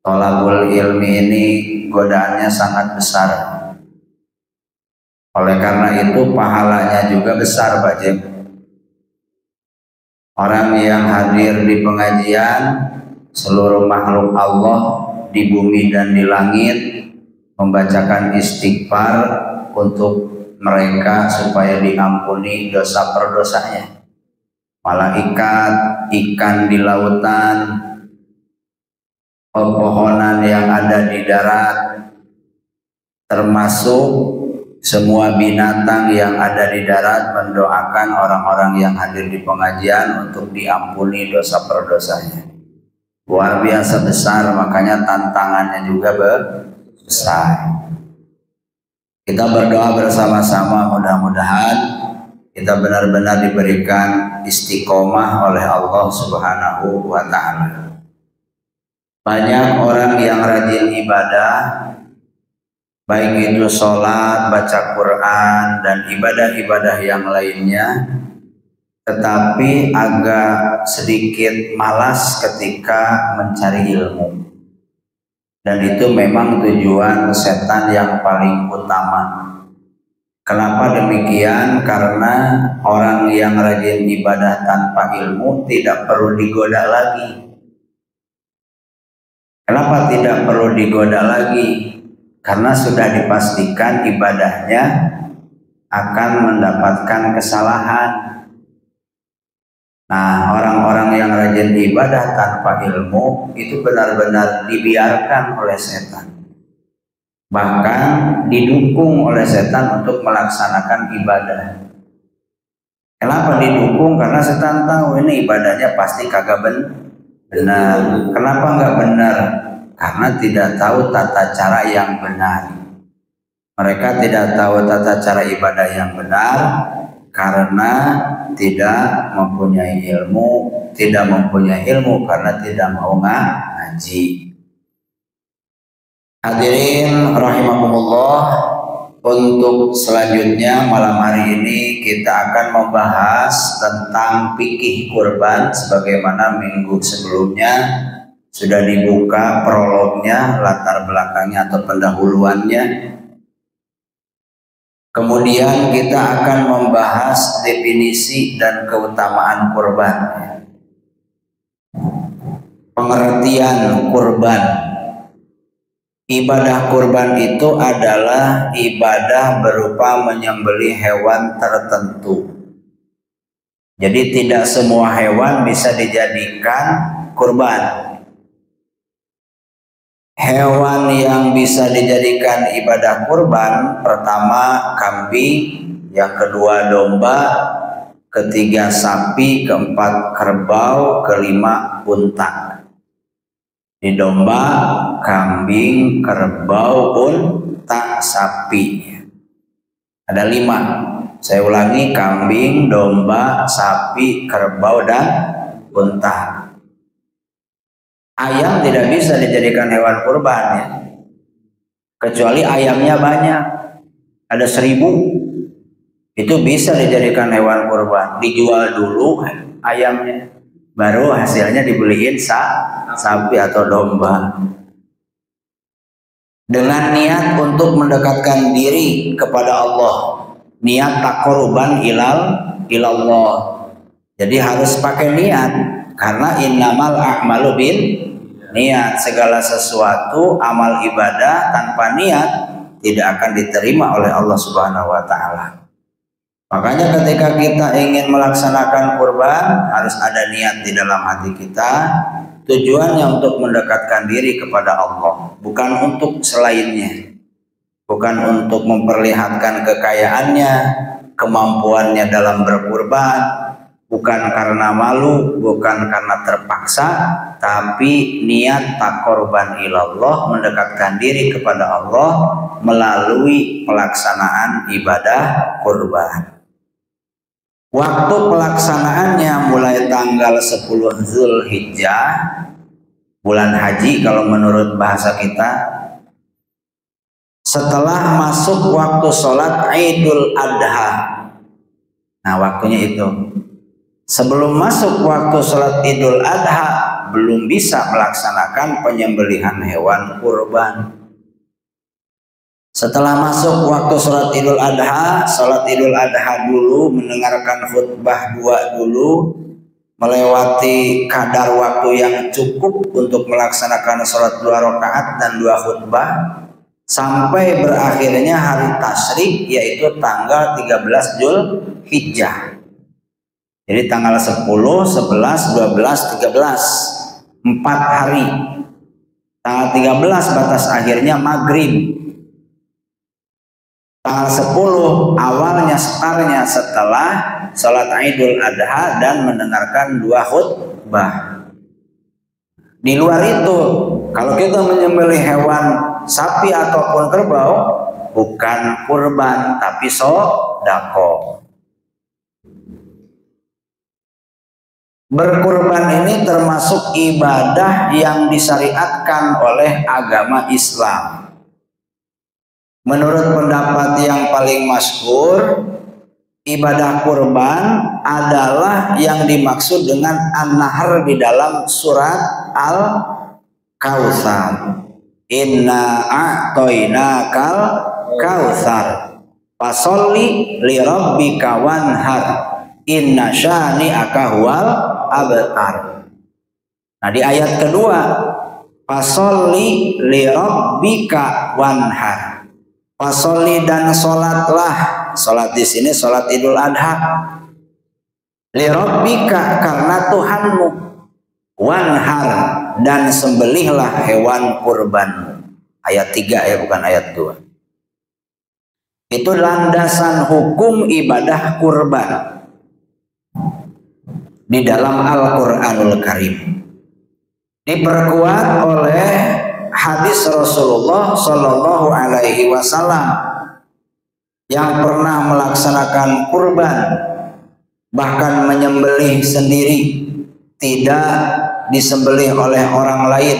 Thalabul ilmi ini godaannya sangat besar. Oleh karena itu pahalanya juga besar, Pak Jim. Orang yang hadir di pengajian, seluruh makhluk Allah di bumi dan di langit membacakan istighfar untuk mereka supaya diampuni dosa perdosanya. Malaikat, ikan di lautan, pepohonan yang ada di darat, termasuk semua binatang yang ada di darat mendoakan orang-orang yang hadir di pengajian untuk diampuni dosa perdosanya. Luar biasa besar, makanya tantangannya juga besar. Kita berdoa bersama-sama, mudah-mudahan kita benar-benar diberikan istiqomah oleh Allah Subhanahu wa Ta'ala. Banyak orang yang rajin ibadah, baik itu sholat, baca Quran, dan ibadah-ibadah yang lainnya, tetapi agak sedikit malas ketika mencari ilmu. Dan itu memang tujuan setan yang paling utama. Kenapa demikian? Karena orang yang rajin ibadah tanpa ilmu tidak perlu digoda lagi. Kenapa tidak perlu digoda lagi? Karena sudah dipastikan ibadahnya akan mendapatkan kesalahan. Nah, orang-orang yang rajin ibadah tanpa ilmu itu benar-benar dibiarkan oleh setan. Bahkan didukung oleh setan untuk melaksanakan ibadah. Kenapa didukung? Karena setan tahu ini ibadahnya pasti kagak benar. Kenapa nggak benar? Karena tidak tahu tata cara yang benar. Mereka tidak tahu tata cara ibadah yang benar karena tidak mempunyai ilmu, karena tidak mau ngaji. Hadirin rahimakumullah, untuk selanjutnya malam hari ini kita akan membahas tentang fikih kurban sebagaimana minggu sebelumnya sudah dibuka prolognya, latar belakangnya atau pendahuluannya. Kemudian kita akan membahas definisi dan keutamaan kurban. Pengertian kurban. Ibadah kurban itu adalah ibadah berupa menyembelih hewan tertentu. Jadi tidak semua hewan bisa dijadikan kurban. Hewan yang bisa dijadikan ibadah kurban, pertama kambing, yang kedua domba, ketiga sapi, keempat kerbau, kelima unta. Di domba, kambing, kerbau, unta, sapi. Ada 5. Saya ulangi, kambing, domba, sapi, kerbau, dan unta. Ayam tidak bisa dijadikan hewan kurban ya. Kecuali ayamnya banyak. Ada 1000. Itu bisa dijadikan hewan kurban. Dijual dulu ayamnya. Baru hasilnya dibeliin sapi atau domba. Dengan niat untuk mendekatkan diri kepada Allah. Niat taqarruban ilallah. Jadi harus pakai niat. Karena innamal a'malu bin niat, segala sesuatu amal ibadah tanpa niat tidak akan diterima oleh Allah Subhanahu wa Ta'ala. Makanya ketika kita ingin melaksanakan kurban harus ada niat di dalam hati kita. Tujuannya untuk mendekatkan diri kepada Allah, bukan untuk selainnya, bukan untuk memperlihatkan kekayaannya, kemampuannya dalam berkurban. Bukan karena malu, bukan karena terpaksa, tapi niat taqarruban ilallah, mendekatkan diri kepada Allah melalui pelaksanaan ibadah kurban. Waktu pelaksanaannya mulai tanggal 10 Zulhijjah, bulan haji kalau menurut bahasa kita, setelah masuk waktu sholat Idul Adha. Nah, waktunya itu. Sebelum masuk waktu sholat Idul Adha, belum bisa melaksanakan penyembelihan hewan kurban. Setelah masuk waktu sholat Idul Adha, sholat Idul Adha dulu, mendengarkan khutbah 2 dulu, melewati kadar waktu yang cukup untuk melaksanakan sholat 2 rakaat dan 2 khutbah, sampai berakhirnya hari tasyrik, yaitu tanggal 13 Zulhijjah. Jadi tanggal 10, 11, 12, 13, 4 hari. Tanggal 13 batas akhirnya maghrib. Tanggal 10 awalnya startnya setelah sholat Idul Adha dan mendengarkan 2 khutbah. Di luar itu, kalau kita menyembelih hewan sapi ataupun kerbau, bukan kurban tapi sodako. Berkurban ini termasuk ibadah yang disyariatkan oleh agama Islam. Menurut pendapat yang paling masyhur, ibadah kurban adalah yang dimaksud dengan an-nahr di dalam surat Al-Kautsar. Inna a'toinakal kautsar fasholli li rabbika wanhar inna syani'aka huwal abtar. Nah, di ayat kedua, fasholli li rabbika wanhar. Fasholli dan sholatlah. Sholat di sini sholat Idul Adha. Li rabbika karena Tuhanmu. Wanhar dan sembelihlah hewan kurbanmu. Ayat 3 ya, bukan ayat 2. Itu landasan hukum ibadah kurban di dalam Al-Qur'anul Karim. Diperkuat oleh hadis Rasulullah Shallallahu Alaihi Wasallam yang pernah melaksanakan kurban, bahkan menyembelih sendiri, tidak disembelih oleh orang lain.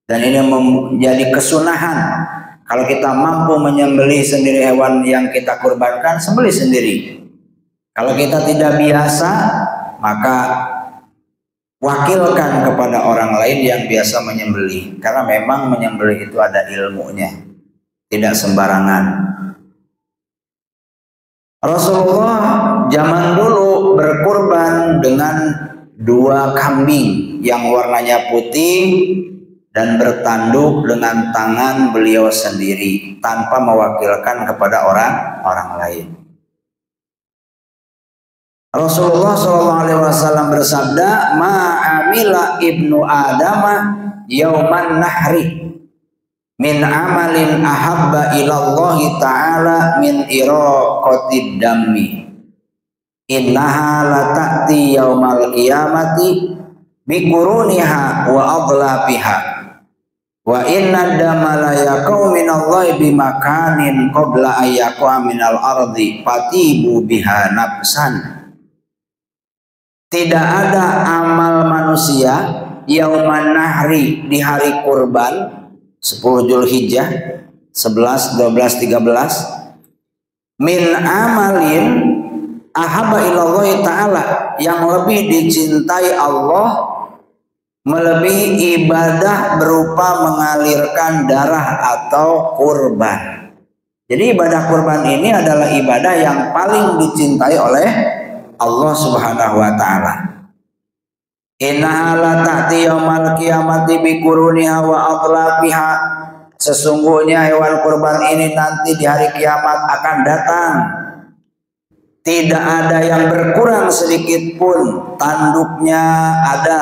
Dan ini menjadi kesunahan. Kalau kita mampu menyembelih sendiri hewan yang kita kurbankan, sembelih sendiri. Kalau kita tidak biasa, maka wakilkan kepada orang lain yang biasa menyembelih, karena memang menyembelih itu ada ilmunya, tidak sembarangan. Rasulullah zaman dulu berkurban dengan 2 kambing yang warnanya putih dan bertanduk dengan tangan beliau sendiri tanpa mewakilkan kepada orang lain. Rasulullah SAW bersabda, ma'amila ibnu adama yauman nahri min amalin ahabba ilallahi ta'ala min iraqatid dammi innaha lata'ti yaumal qiyamati biquruniha wa adlafiha wa inna dama la yaqau minallahi bimakanin qabla ayyaqa minal ardi fatibu biha nafsan. Tidak ada amal manusia yauman nahri di hari kurban 10 Zulhijjah 11, 12, 13 min amalin ahabba ilallahi ta'ala yang lebih dicintai Allah melebihi ibadah berupa mengalirkan darah atau kurban. Jadi ibadah kurban ini adalah ibadah yang paling dicintai oleh Allah Subhanahu wa ta'ala. Innaha la ta'ti yaumal qiyamati biquruniha wa adlafiha. Sesungguhnya hewan kurban ini nanti di hari kiamat akan datang. Tidak ada yang berkurang sedikit pun, tanduknya ada.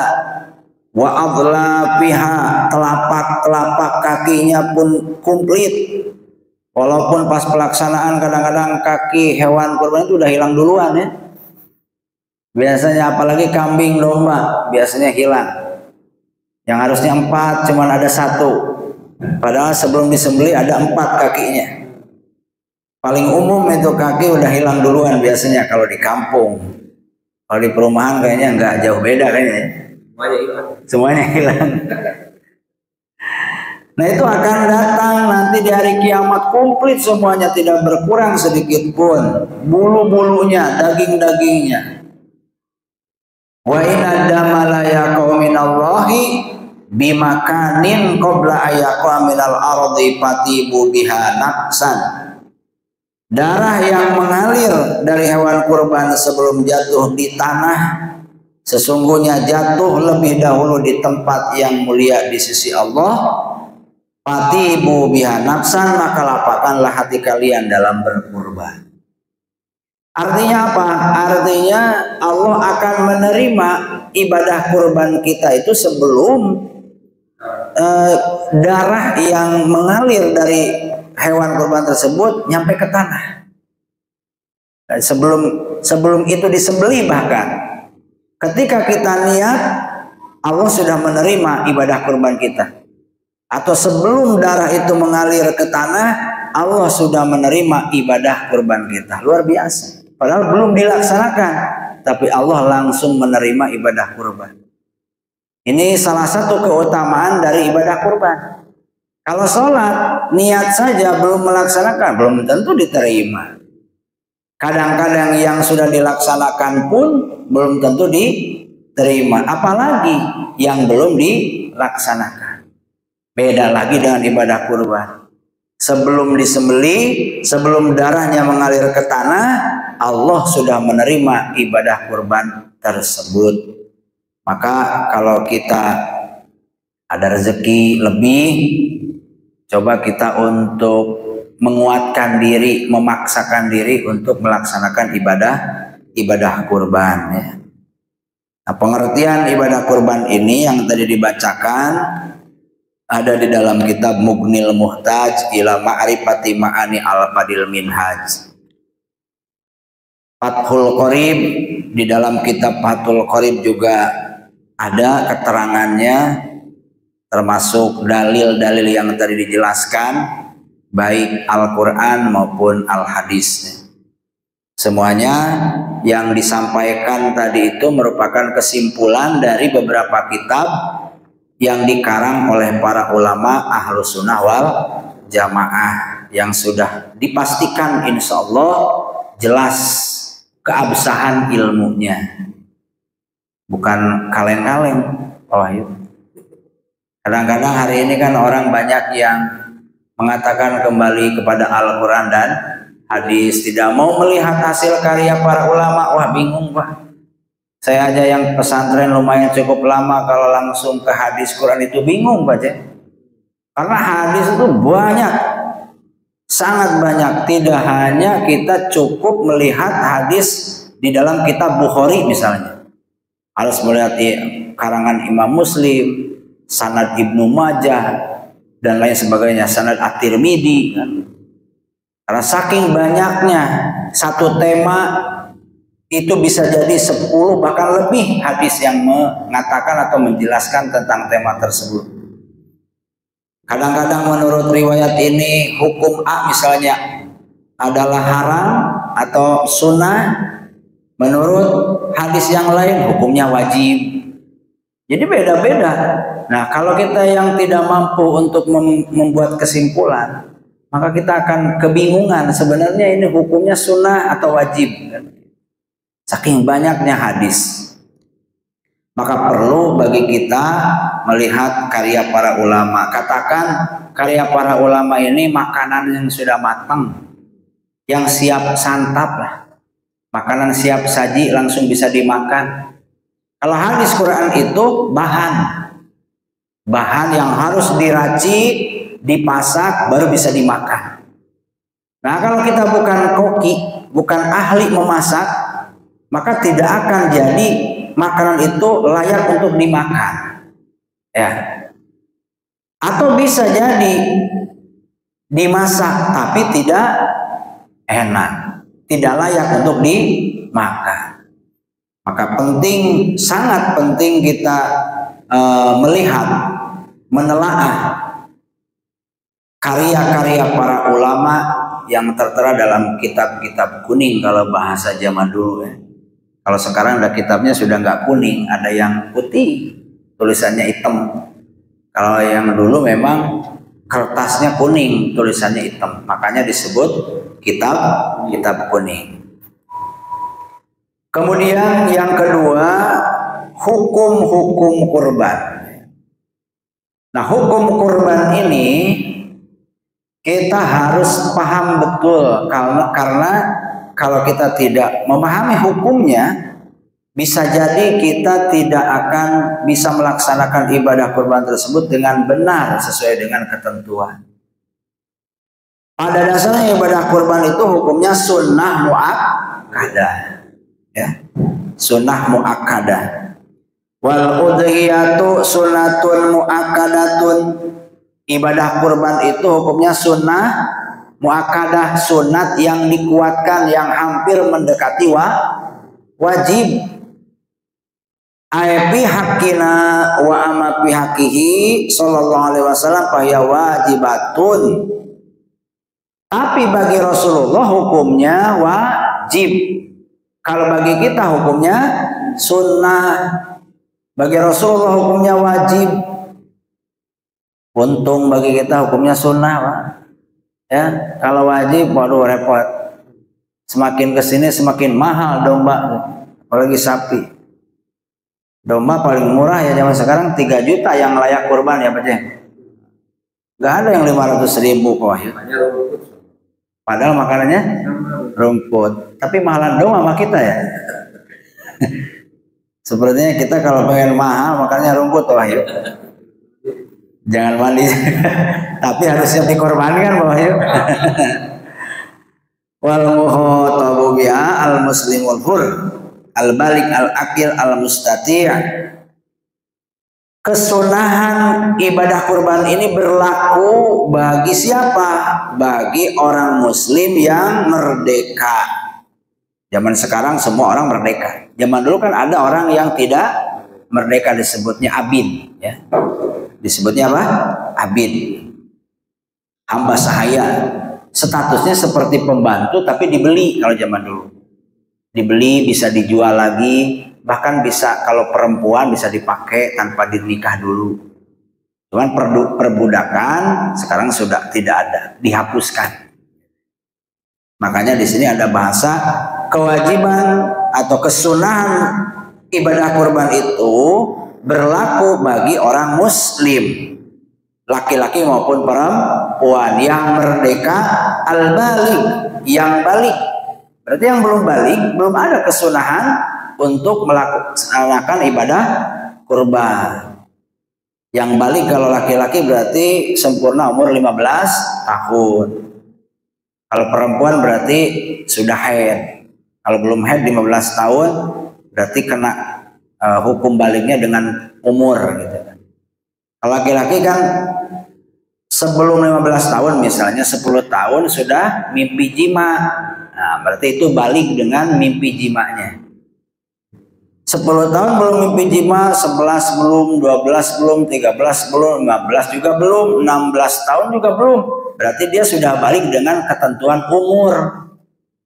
Wa adlafiha, telapak kakinya pun komplit. Walaupun pas pelaksanaan kadang-kadang kaki hewan kurban itu udah hilang duluan ya. Biasanya apalagi kambing domba biasanya hilang. Yang harusnya 4 cuman ada 1. Padahal sebelum disembelih ada 4 kakinya. Paling umum itu kaki udah hilang duluan biasanya kalau di kampung. Kalau di perumahan kayaknya nggak jauh beda kayaknya. Semuanya hilang. Nah itu akan datang nanti di hari kiamat komplit semuanya, tidak berkurang sedikit pun. Bulu-bulunya, daging-dagingnya. Wa inna dama la yaqau minallahi bimakanin qabla ayaqa minal ardi fatibu biha nafsan. Darah yang mengalir dari hewan kurban sebelum jatuh di tanah sesungguhnya jatuh lebih dahulu di tempat yang mulia di sisi Allah. Fatibu biha nafsan, maka lapangkanlah hati kalian dalam berkurban. Artinya apa? Artinya Allah akan menerima ibadah kurban kita itu sebelum darah yang mengalir dari hewan kurban tersebut nyampe ke tanah. Sebelum itu disembelih, bahkan ketika kita niat, Allah sudah menerima ibadah kurban kita. Atau sebelum darah itu mengalir ke tanah, Allah sudah menerima ibadah kurban kita. Luar biasa. Padahal belum dilaksanakan, tapi Allah langsung menerima ibadah kurban. Ini salah satu keutamaan dari ibadah kurban. Kalau sholat, niat saja belum melaksanakan, belum tentu diterima. Kadang-kadang yang sudah dilaksanakan pun belum tentu diterima. Apalagi yang belum dilaksanakan. Beda lagi dengan ibadah kurban. Sebelum disembelih, sebelum darahnya mengalir ke tanah, Allah sudah menerima ibadah kurban tersebut. Maka kalau kita ada rezeki lebih, coba kita untuk menguatkan diri, memaksakan diri untuk melaksanakan ibadah kurban. Ya. Nah, pengertian ibadah kurban ini yang tadi dibacakan ada di dalam kitab Mughnil Muhtaj ila Ma'rifati Ma'ani Al-Fadil Minhaj. Fathul Qorib, di dalam kitab Fathul Qorib juga ada keterangannya, termasuk dalil-dalil yang tadi dijelaskan, baik Al-Quran maupun Al-Hadis. Semuanya yang disampaikan tadi itu merupakan kesimpulan dari beberapa kitab yang dikarang oleh para ulama Ahlus Sunnah wal Jamaah, yang sudah dipastikan insya Allah jelas keabsahan ilmunya, bukan kaleng-kaleng. Oh, yuk. Kadang-kadang hari ini kan orang banyak yang mengatakan kembali kepada Al-Quran dan hadis, tidak mau melihat hasil karya para ulama. Wah, bingung Pak. Saya aja yang pesantren lumayan cukup lama, kalau langsung ke hadis Quran itu bingung Pak. Karena hadis itu banyak, sangat banyak. Tidak hanya kita cukup melihat hadis di dalam kitab Bukhari misalnya, harus melihat karangan Imam Muslim, sanad Ibnu Majah dan lain sebagainya, sanad At-Tirmidzi. Karena saking banyaknya satu tema itu bisa jadi 10 bahkan lebih hadis yang mengatakan atau menjelaskan tentang tema tersebut. Kadang-kadang menurut riwayat ini hukum A misalnya adalah haram atau sunnah, menurut hadis yang lain hukumnya wajib. Jadi beda-beda. Nah, kalau kita yang tidak mampu untuk membuat kesimpulan, maka kita akan kebingungan sebenarnya ini hukumnya sunnah atau wajib. Saking banyaknya hadis. Maka perlu bagi kita melihat karya para ulama. Katakan karya para ulama ini makanan yang sudah matang, yang siap santap lah. Makanan siap saji langsung bisa dimakan. Kalau hadis Quran itu bahan yang harus diracik, dipasak baru bisa dimakan. Nah, kalau kita bukan koki, bukan ahli memasak, maka tidak akan jadi makanan itu layak untuk dimakan. Ya. Atau bisa jadi dimasak tapi tidak enak, tidak layak untuk dimakan. Maka penting, sangat penting kita melihat, menelaah karya-karya para ulama yang tertera dalam kitab-kitab kuning kalau bahasa zaman dulu ya. Kalau sekarang ada kitabnya sudah nggak kuning, ada yang putih, tulisannya hitam. Kalau yang dulu memang kertasnya kuning, tulisannya hitam, makanya disebut kitab kuning. Kemudian yang kedua, hukum-hukum kurban. Nah, hukum kurban ini kita harus paham betul, karena kalau kita tidak memahami hukumnya, bisa jadi kita tidak akan bisa melaksanakan ibadah kurban tersebut dengan benar sesuai dengan ketentuan. Pada dasarnya ibadah kurban itu hukumnya sunnah muakkadah, ya, sunnah muakkadah. Wal udhiyatu sunnatun muakkadatun. Ibadah kurban itu hukumnya sunnah muakkadah, sunat yang dikuatkan, yang hampir mendekati wajib. Ai pihakina wa ama pihakihi sallallahu alaihi wasallam fa ya wajibatun. Tapi bagi Rasulullah hukumnya wajib. Kalau bagi kita hukumnya sunnah. Bagi Rasulullah hukumnya wajib. Untung bagi kita hukumnya sunnah, Pak. Ya, kalau wajib, waduh repot. Semakin kesini semakin mahal domba, apalagi sapi. Domba paling murah ya zaman sekarang 3 juta yang layak kurban ya, Pak. Gak ada yang 500.000 kok. Ya. Padahal makanannya rumput. Tapi mahalan domba sama kita ya. Sepertinya kita kalau pengen mahal makannya rumput, Wahyu. Jangan mandi. Tapi harusnya dikorbankan, Wahyu. Wal muhatabu bi'a al muslimul hur al-balik al-akil al-mustati'. Kesunahan ibadah kurban ini berlaku bagi siapa? Bagi orang muslim yang merdeka. Zaman sekarang semua orang merdeka. Zaman dulu kan ada orang yang tidak merdeka, disebutnya abid, ya. Disebutnya apa? Abid. Hamba sahaya. Statusnya seperti pembantu tapi dibeli kalau zaman dulu. Dibeli, bisa dijual lagi, bahkan bisa kalau perempuan bisa dipakai tanpa dinikah dulu. Cuman perbudakan sekarang sudah tidak ada, dihapuskan. Makanya di sini ada bahasa kewajiban atau kesunahan ibadah kurban itu berlaku bagi orang muslim, laki-laki maupun perempuan yang merdeka, al-balik, yang balik. Berarti yang belum balik, belum ada kesunahan untuk melaksanakan ibadah kurban. Yang balik kalau laki-laki berarti sempurna umur 15 tahun. Kalau perempuan berarti sudah haid. Kalau belum haid 15 tahun berarti kena hukum baliknya dengan umur gitu kan. Kalau laki-laki kan sebelum 15 tahun misalnya 10 tahun sudah mimpi jima. Nah, berarti itu balik dengan mimpi jimanya. 10 tahun belum mimpi jima, 11 belum, 12 belum, 13 belum, 15 juga belum, 16 tahun juga belum. Berarti dia sudah balik dengan ketentuan umur.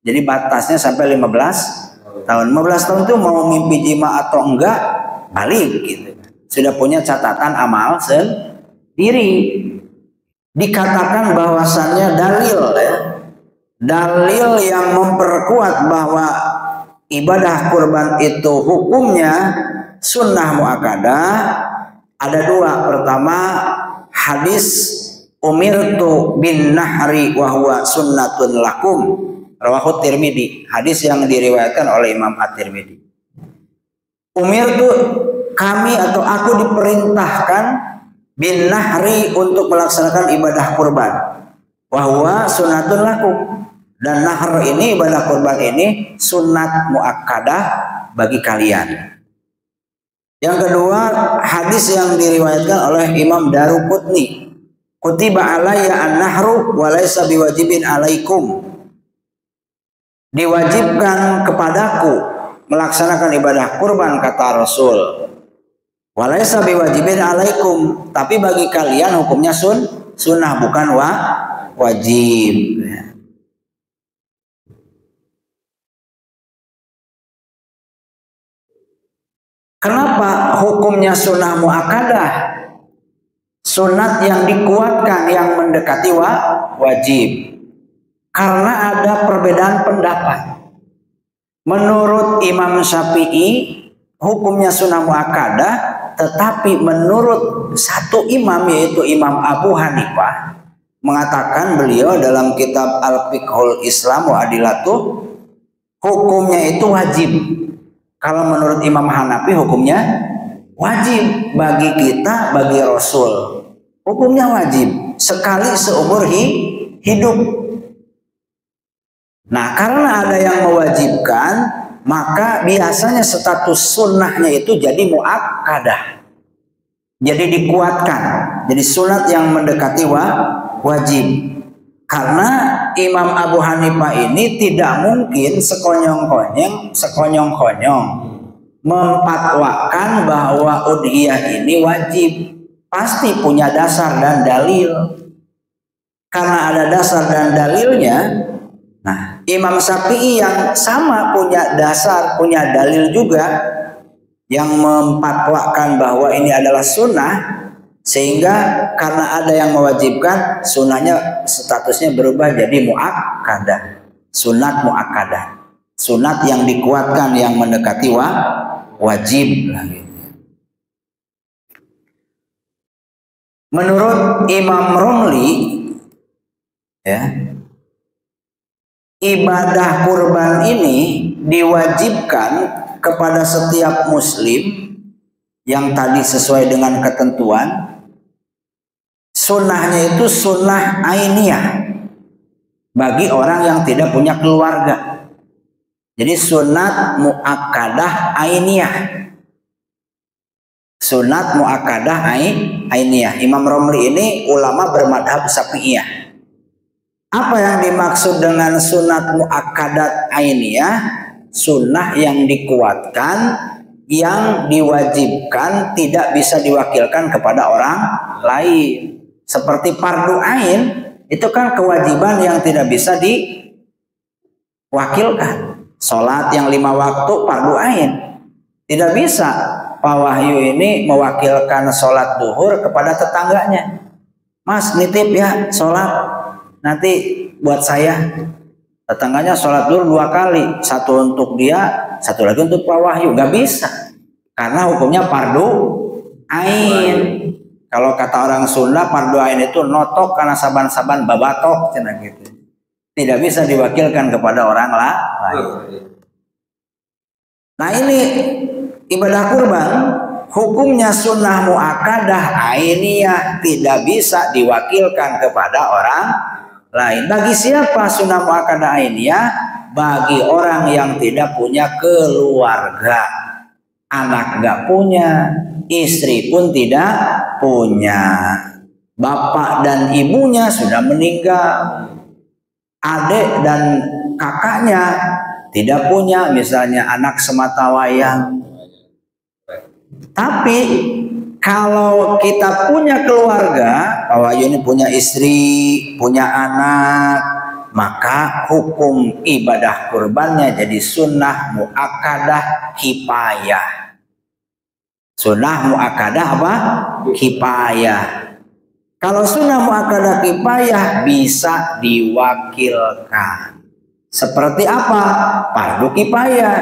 Jadi batasnya sampai 15 tahun. 15 tahun itu mau mimpi jima atau enggak, balik gitu. Sudah punya catatan amal sendiri. Dikatakan bahwasannya dalil ya. Dalil yang memperkuat bahwa ibadah kurban itu hukumnya sunnah muakkadah ada 2. Pertama, hadis umirtu bin nahri wa huwa sunnatun lakum, rawahu Tirmidzi. Hadis yang diriwayatkan oleh Imam At-Tirmidzi. Umirtu, kami atau aku diperintahkan bin nahri untuk melaksanakan ibadah kurban. Wa huwa sunnatun lakum. Dan nahr ini, ibadah kurban ini sunat muakkadah bagi kalian. Yang kedua, hadis yang diriwayatkan oleh Imam Daruqutni. Kutiba alayya an-nahru wa laysa biwajibin alaikum. Diwajibkan kepadaku melaksanakan ibadah kurban, kata Rasul. Wa laysa biwajibin alaikum, tapi bagi kalian hukumnya sunnah bukan wajib. Kenapa hukumnya sunnah muakkadah? Sunat yang dikuatkan, yang mendekati wajib. Karena ada perbedaan pendapat. Menurut Imam Syafi'i, hukumnya sunnah muakkadah, tetapi menurut satu imam yaitu Imam Abu Hanifah mengatakan beliau dalam kitab Al-Fiqhul Islam wa Adilatuh, hukumnya itu wajib. Kalau menurut Imam Hanafi hukumnya wajib bagi kita, bagi Rasul. Hukumnya wajib sekali seumur hidup. Nah, karena ada yang mewajibkan, maka biasanya status sunnahnya itu jadi muakkadah. Jadi dikuatkan. Jadi sunat yang mendekati wajib. Karena Imam Abu Hanifah ini tidak mungkin sekonyong-konyong memfatwakan bahwa udhiyah ini wajib. Pasti punya dasar dan dalil. Karena ada dasar dan dalilnya, nah, Imam Syafi'i yang sama punya dasar, punya dalil juga yang memfatwakan bahwa ini adalah sunnah, sehingga karena ada yang mewajibkan, sunnahnya statusnya berubah jadi muakkadah, sunat muakkadah, sunat yang dikuatkan, yang mendekati wajib. Menurut Imam Romli, ya, ibadah kurban ini diwajibkan kepada setiap muslim yang tadi sesuai dengan ketentuan. Sunnahnya itu sunnah ainiyah bagi orang yang tidak punya keluarga. Jadi sunat muakkadah ainiyah. Sunat muakkadah ainiyah. Imam Romli ini ulama bermadhab Syafi'iyah. Apa yang dimaksud dengan sunat muakkadat ainiyah? Sunnah yang dikuatkan, yang diwajibkan, tidak bisa diwakilkan kepada orang lain. Seperti fardu ain, itu kan kewajiban yang tidak bisa diwakilkan. Sholat yang 5 waktu fardu ain, tidak bisa Pak Wahyu ini mewakilkan sholat duhur kepada tetangganya. Mas, nitip ya sholat, nanti buat saya. Tetangganya sholat duhur 2 kali, satu untuk dia, satu lagi untuk Pak Wahyu. Nggak bisa, karena hukumnya fardu ain. Kalau kata orang Sunda, fardu ain itu notok karena saban-saban babatok, cina gitu. Tidak bisa diwakilkan kepada orang lain. Nah, ini ibadah kurban, hukumnya sunnah muakkadah ainiyah, tidak bisa diwakilkan kepada orang lain. Bagi siapa sunnah muakkadah ainiyah? Bagi orang yang tidak punya keluarga, anak nggak punya, istri pun tidak punya, bapak dan ibunya sudah meninggal, adik dan kakaknya tidak punya, misalnya anak sematawayang. Tapi kalau kita punya keluarga, Pak Wahyu ini punya istri, punya anak, maka hukum ibadah kurbannya jadi sunnah muakkadah kifayah. Sunnah muakkadah apa? Kifayah. Kalau sunnah muakkadah kifayah bisa diwakilkan. Seperti apa? Fardu kifayah.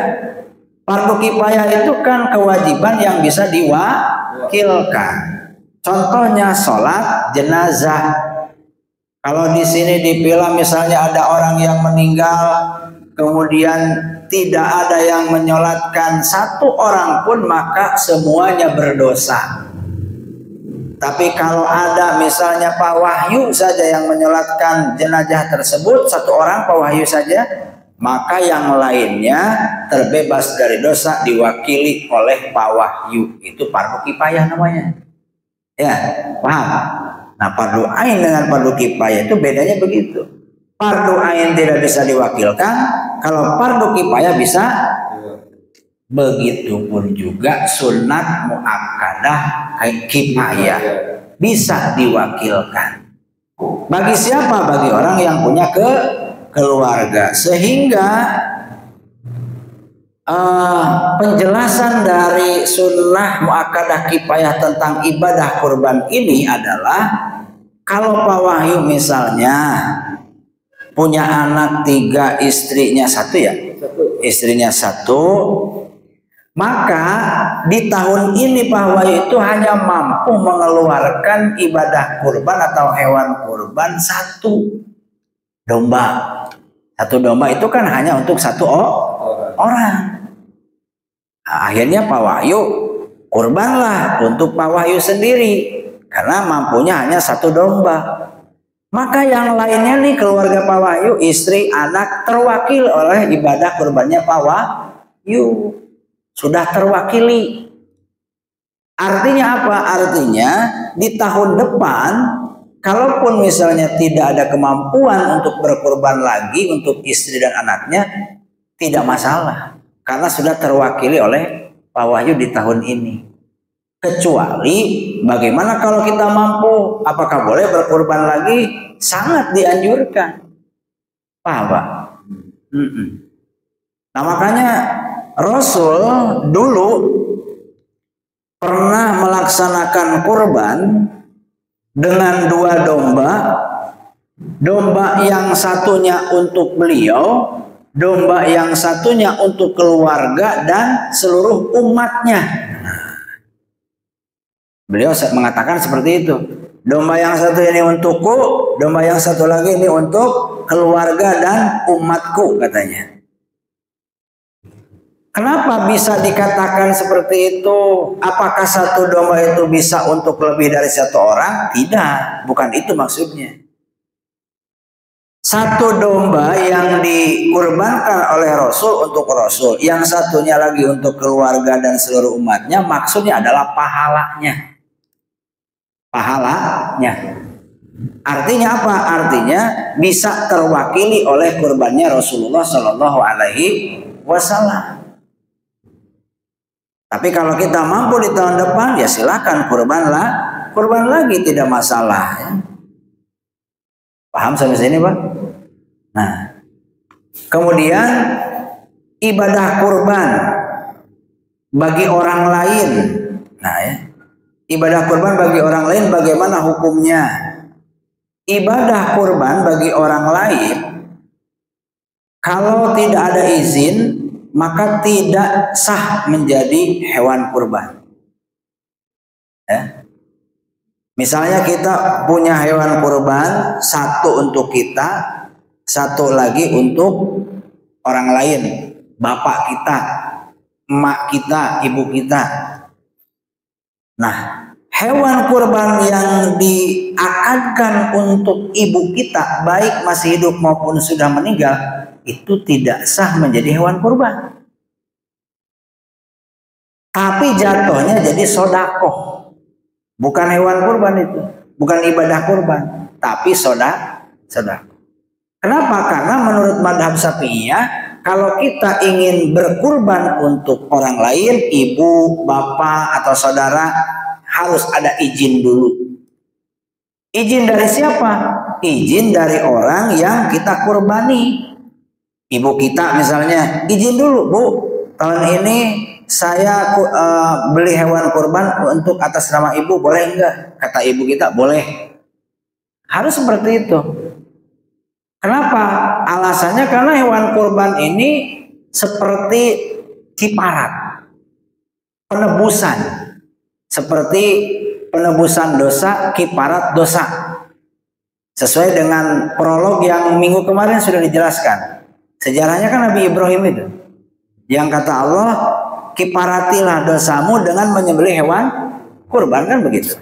Fardu kifayah itu kan kewajiban yang bisa diwakilkan. Contohnya sholat jenazah. Kalau di sini dipilah misalnya ada orang yang meninggal, kemudian tidak ada yang menyolatkan satu orang pun, maka semuanya berdosa. Tapi kalau ada misalnya Pak Wahyu saja yang menyolatkan jenazah tersebut, satu orang Pak Wahyu saja, maka yang lainnya terbebas dari dosa diwakili oleh Pak Wahyu. Itu fardu kifayah namanya. Ya, paham? Nah, fardu ain dengan fardu kifayah itu bedanya begitu. Fardu ain tidak bisa diwakilkan, kalau fardu kifayah bisa. Begitupun juga sunat muakkadah kifayah bisa diwakilkan. Bagi siapa? Bagi orang yang punya keluarga. Sehingga penjelasan dari sunnah muakkadah kifayah tentang ibadah kurban ini adalah, kalau Pak Wahyu misalnya punya anak 3, istrinya 1 ya, istrinya 1, Maka di tahun ini Pak Wahyu itu hanya mampu mengeluarkan ibadah kurban atau hewan kurban satu domba. Satu domba itu kan hanya untuk satu orang. Nah, akhirnya Pak Wahyu kurbanlah untuk Pak Wahyu sendiri karena mampunya hanya satu domba. Maka yang lainnya nih keluarga Pak Wahyu, istri, anak terwakil oleh ibadah kurbannya Pak Wahyu. Sudah terwakili. Artinya apa? Artinya di tahun depan, kalaupun misalnya tidak ada kemampuan untuk berkurban lagi untuk istri dan anaknya, tidak masalah. Karena sudah terwakili oleh Pak Wahyu di tahun ini. Kecuali bagaimana kalau kita mampu? Apakah boleh berkurban lagi? Sangat dianjurkan. Paham Pak? Nah makanya Rasul dulu pernah melaksanakan kurban dengan dua domba. Domba yang satunya untuk beliau, domba yang satunya untuk keluarga dan seluruh umatnya. Beliau mengatakan seperti itu. Domba yang satu ini untukku, domba yang satu lagi ini untuk keluarga dan umatku, katanya. Kenapa bisa dikatakan seperti itu? Apakah satu domba itu bisa untuk lebih dari satu orang? Tidak, bukan itu maksudnya. Satu domba yang dikurbankan oleh Rasul untuk Rasul, yang satunya lagi untuk keluarga dan seluruh umatnya, maksudnya adalah pahalanya. Pahalanya. Artinya apa? Artinya bisa terwakili oleh kurbannya Rasulullah Shallallahu Alaihi Wasallam. Tapi kalau kita mampu di tahun depan, ya silakan kurban lagi, tidak masalah. Ya. Paham sampai sini Pak? Nah, kemudian ibadah kurban bagi orang lain. Nah ya, ibadah kurban bagi orang lain bagaimana hukumnya? Ibadah kurban bagi orang lain kalau tidak ada izin maka tidak sah menjadi hewan kurban. Ya. Misalnya kita punya hewan kurban, satu untuk kita, satu lagi untuk orang lain, bapak kita, emak kita, ibu kita. Nah, hewan kurban yang diakadkan untuk ibu kita, baik masih hidup maupun sudah meninggal, itu tidak sah menjadi hewan kurban. Tapi jatuhnya jadi sodakoh. Bukan hewan kurban itu. Bukan ibadah kurban. Tapi sodakoh. Kenapa? Karena menurut madhab Syafi'iyah, kalau kita ingin berkurban untuk orang lain, ibu, bapak, atau saudara, harus ada izin dulu. Izin dari siapa? Izin dari orang yang kita kurbani. Ibu kita misalnya, izin dulu Bu, tahun ini saya beli hewan kurban untuk atas nama ibu, boleh enggak? Kata ibu kita, boleh. Harus seperti itu. Kenapa? Alasannya karena hewan kurban ini seperti kiparat, penebusan. Seperti penebusan dosa, kiparat dosa. Sesuai dengan prolog yang minggu kemarin sudah dijelaskan. Sejarahnya kan Nabi Ibrahim itu. Yang kata Allah, kiparatilah dosamu dengan menyembelih hewan kurban, kan begitu.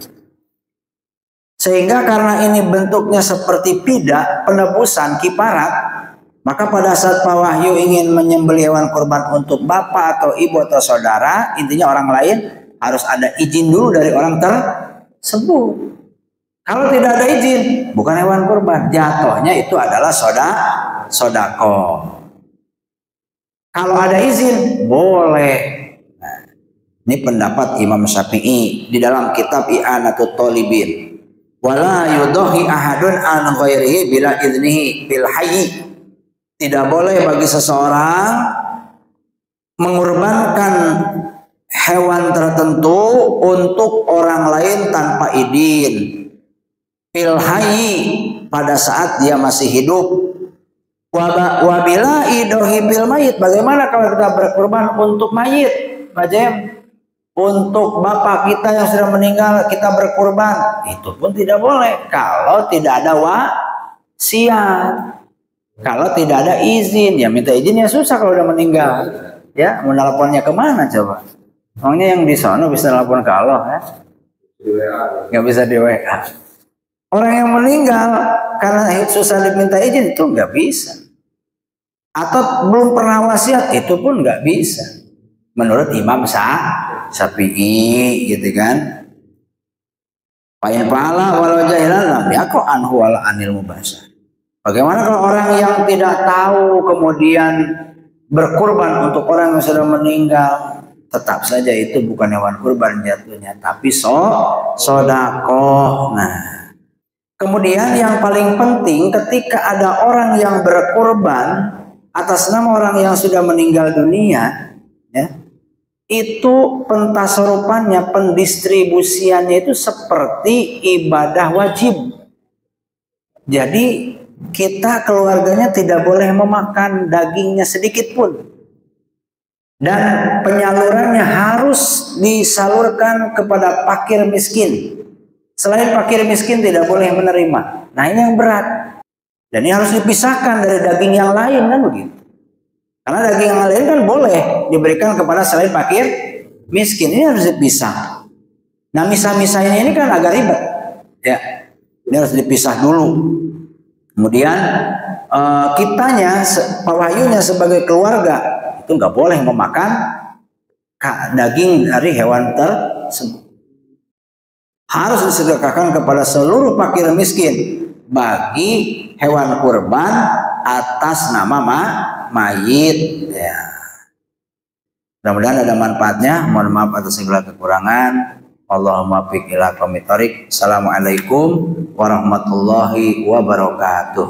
Sehingga karena ini bentuknya seperti pidak, penebusan, kiparat, maka pada saat Pak Wahyu ingin menyembelih hewan kurban untuk bapak atau ibu atau saudara, intinya orang lain, harus ada izin dulu dari orang tersebut. Kalau tidak ada izin, bukan hewan kurban, jatuhnya itu adalah sodakoh. Kalau ada izin, boleh. Nah, ini pendapat Imam Syafi'i di dalam kitab I'anatut Thalibin. Wala yudahi ahadun an ghairihi bila idnihi bil hayy. Tidak boleh bagi seseorang mengorbankan hewan tertentu untuk orang lain tanpa izin. Bil hayy, pada saat dia masih hidup. Wabila idohi bil mayit. Bagaimana kalau kita berkurban untuk mayit? Pak Jem, untuk bapak kita yang sudah meninggal kita berkurban, itu pun tidak boleh kalau tidak ada wasiat. Kalau tidak ada izin, ya minta izin ya susah kalau udah meninggal. Ya, menelponnya kemana coba? Orangnya yang di sana bisa telepon ke Allah, ya? Nggak bisa di WA. Orang yang meninggal karena susah diminta izin itu nggak bisa. Atau belum pernah wasiat itu pun nggak bisa. Menurut Imam Syafi'i, gitu kan? Payin pala walau jahilan lam yaqo anhu wala anil mubasar. Bagaimana kalau orang yang tidak tahu kemudian berkurban untuk orang yang sudah meninggal? Tetap saja itu bukan hewan kurban jatuhnya, tapi sodakoh. Nah, kemudian yang paling penting ketika ada orang yang berkurban atas nama orang yang sudah meninggal dunia, ya, itu pentasarufannya, pendistribusiannya itu seperti ibadah wajib. Jadi kita keluarganya tidak boleh memakan dagingnya sedikit pun. Dan penyalurannya harus disalurkan kepada fakir miskin. Selain fakir miskin tidak boleh menerima. Nah ini yang berat. Dan ini harus dipisahkan dari daging yang lain kan begitu. Karena daging yang lain kan boleh diberikan kepada selain fakir miskin. Ini harus dipisah. Nah misah-misahnya ini kan agak ribet. Ya, ini harus dipisah dulu. Kemudian kitanya, Pak Wahyunya sebagai keluarga itu nggak boleh memakan daging dari hewan tersebut. Harus disedekahkan kepada seluruh fakir miskin bagi hewan kurban atas nama mayit. Ya. Mudah-mudahan ada manfaatnya. Mohon maaf atas segala kekurangan. Allahumma fiq ila qomit thoriq. Assalamualaikum warahmatullahi wabarakatuh.